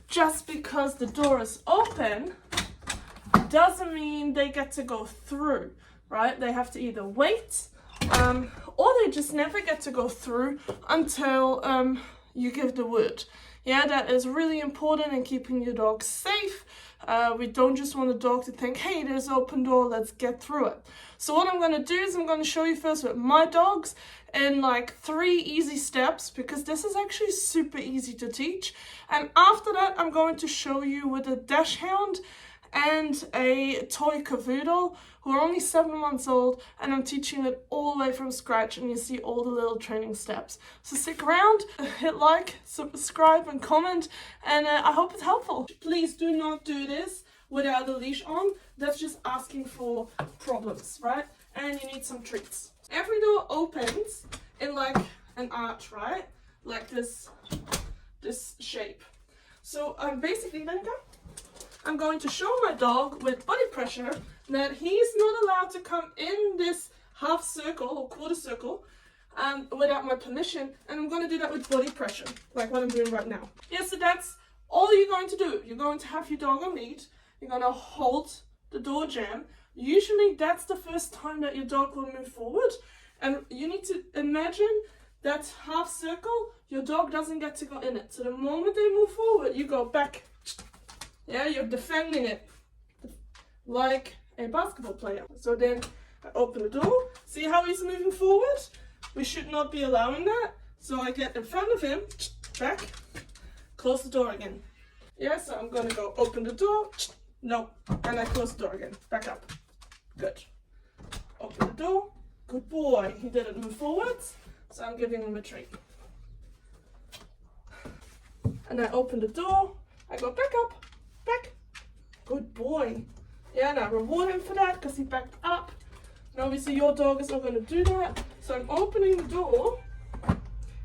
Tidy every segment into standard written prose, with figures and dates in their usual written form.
just because the door is open doesn't mean they get to go through, right? They have to either wait or they just never get to go through until you give the word. Yeah, that is really important in keeping your dog safe. We don't just want a dog to think, hey, there's an open door, let's get through it. So what I'm going to do is I'm going to show you first with my dogs in like 3 easy steps, because this is actually super easy to teach. And after that, I'm going to show you with a dachshund and a toy cavoodle who are only 7 months old, and I'm teaching it all the way from scratch, and you see all the little training steps. So stick around, hit like, subscribe and comment, and I hope it's helpful. Please do not do this without a leash on. That's just asking for problems, right? And you need some treats. Every door opens in like an arch, right? Like this shape. So I'm basically I'm going to show my dog with body pressure that he's not allowed to come in this half circle or quarter circle without my permission, and I'm going to do that with body pressure, like what I'm doing right now. Yeah, so that's all you're going to do. You're going to have your dog on lead. You're going to hold the door jamb. Usually that's the first time that your dog will move forward, and you need to imagine that half circle, your dog doesn't get to go in it. So the moment they move forward, you go back. Yeah, you're defending it like a basketball player. So then I open the door. See how he's moving forward? We should not be allowing that. So I get in front of him, back, close the door again. Yeah, so I'm gonna go open the door. No, and I close the door again. Back up. Good. Open the door. Good boy. He didn't move forwards, so I'm giving him a treat. And I open the door. I go back up. Back. Good boy. Yeah, and I reward him for that because he backed up. And obviously your dog is not going to do that. So I'm opening the door.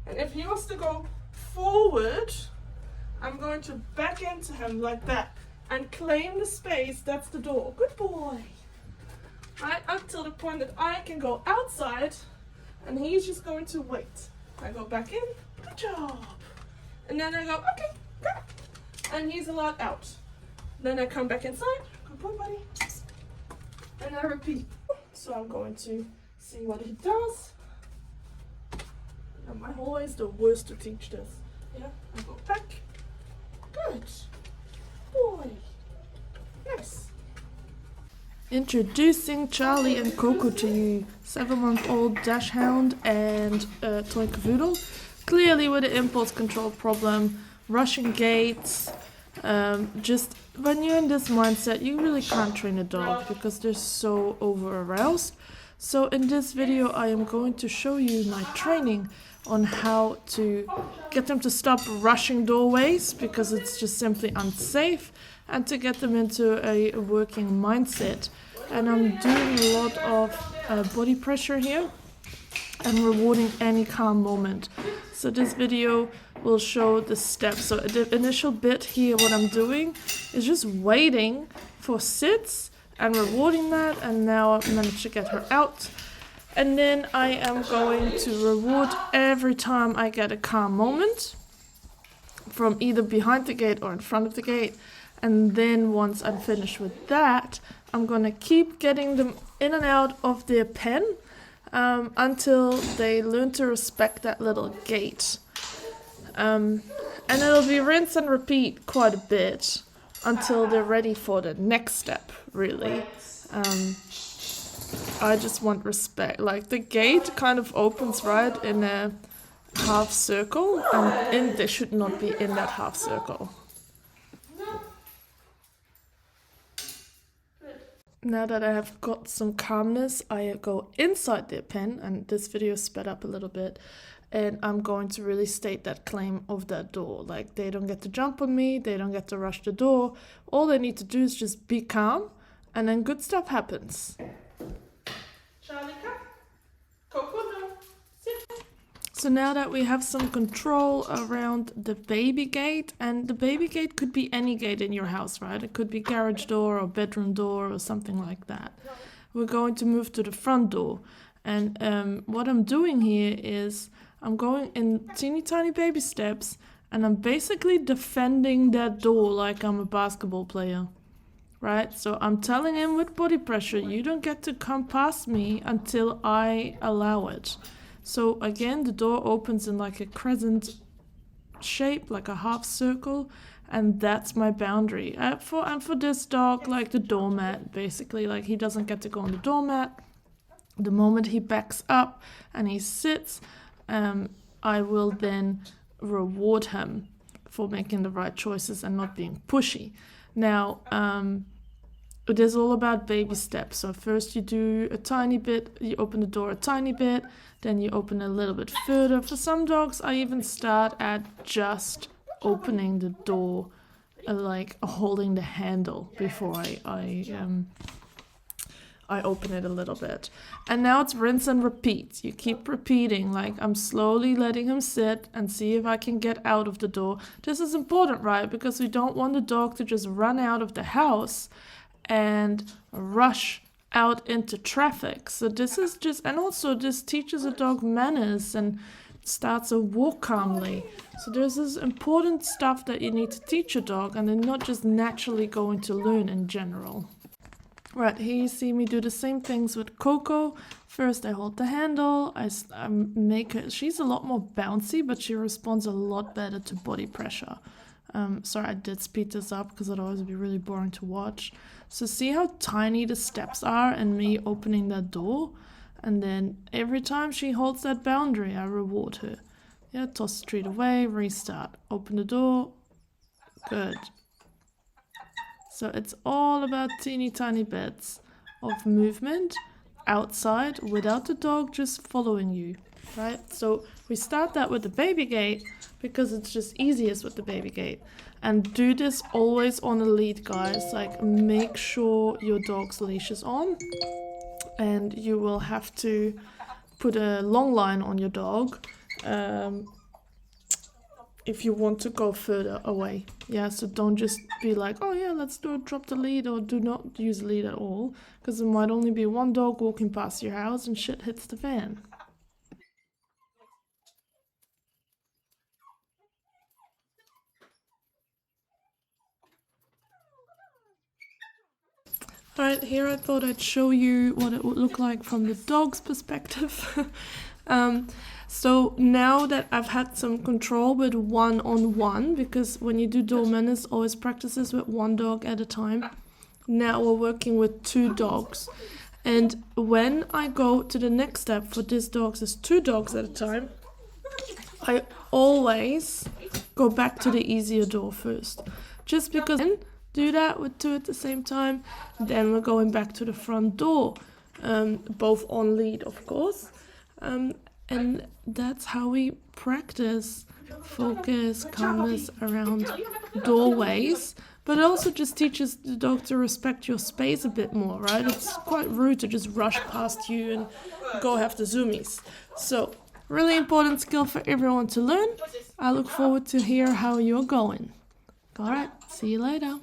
And if he wants to go forward, I'm going to back into him like that. And claim the space. That's the door. Good boy. Right, until the point that I can go outside. And he's just going to wait. I go back in. Good job. And then I go, okay, go. And he's allowed out. Then I come back inside. Good boy, buddy. And I repeat. So I'm going to see what he does. I'm always the worst to teach this. Yeah, I go back. Good boy. Nice. Introducing Charlie and Coco to you. 7-month-old dachshund and toy cavoodle. Clearly with an impulse control problem, rushing gaits. Just when you're in this mindset, you really can't train a dog because they're so over aroused. So in this video I am going to show you my training on how to get them to stop rushing doorways because it's just simply unsafe, and to get them into a working mindset. And I'm doing a lot of body pressure here and rewarding any calm moment. So this video will show the steps. So the initial bit here, what I'm doing is just waiting for sits and rewarding that, and now I've managed to get her out. And then I am going to reward every time I get a calm moment from either behind the gate or in front of the gate. And then once I'm finished with that, I'm going to keep getting them in and out of their pen until they learn to respect that little gate. And it'll be rinse and repeat quite a bit until they're ready for the next step, really. I just want respect. Like the gate kind of opens right in a half circle, and they should not be in that half circle. Now that I have got some calmness, I go inside their pen, and this video is sped up a little bit, and I'm going to really state that claim of that door. Like, they don't get to jump on me, they don't get to rush the door. All they need to do is just be calm, and then good stuff happens. Charlie, come. Coco, no. Sit. So now that we have some control around the baby gate, and the baby gate could be any gate in your house, right? It could be garage door or bedroom door or something like that. We're going to move to the front door. And what I'm doing here is I'm going in teeny tiny baby steps, and I'm basically defending that door like I'm a basketball player, right? So I'm telling him with body pressure, you don't get to come past me until I allow it. So again, the door opens in like a crescent shape, like a half circle, and that's my boundary. And for this dog, like the doormat, basically, like he doesn't get to go on the doormat. The moment he backs up and he sits, I will then reward him for making the right choices and not being pushy. Now, it is all about baby steps. So first you do a tiny bit, you open the door a tiny bit, then you open a little bit further. For some dogs, I even start at just opening the door, like holding the handle before I open it a little bit. And now it's rinse and repeat. You keep repeating, like I'm slowly letting him sit and see if I can get out of the door. This is important, right? Because we don't want the dog to just run out of the house and rush out into traffic. So this is just, and also this teaches a dog manners and starts a walk calmly. So there's this important stuff that you need to teach a dog, and they're not just naturally going to learn in general. Right, here you see me do the same things with Coco. First I hold the handle, I make her, she's a lot more bouncy, but she responds a lot better to body pressure. Sorry, I did speed this up because otherwise it'd be really boring to watch. So see how tiny the steps are and me opening that door? And then every time she holds that boundary, I reward her. Yeah, toss the treat away, restart. Open the door. Good. So it's all about teeny tiny bits of movement outside without the dog just following you, right? So we start that with the baby gate because it's just easiest with the baby gate. And do this always on a lead, guys. Like make sure your dog's leash is on, and you will have to put a long line on your dog if you want to go further away. Yeah, so don't just be like, oh yeah, let's drop the lead, or do not use the lead at all, because there might only be one dog walking past your house and shit hits the fan. Alright, here I thought I'd show you what it would look like from the dog's perspective. So now that I've had some control with one-on-one, because when you do door manners, always practices with one dog at a time. Now we're working with two dogs. And when I go to the next step for this dogs is two dogs at a time, I always go back to the easier door first. Just because do that with two at the same time, then we're going back to the front door, both on lead, of course. And that's how we practice focus, calmness around doorways. But it also just teaches the dog to respect your space a bit more, right? It's quite rude to just rush past you and go have the zoomies. So, really important skill for everyone to learn. I look forward to hear how you're going. Alright, see you later.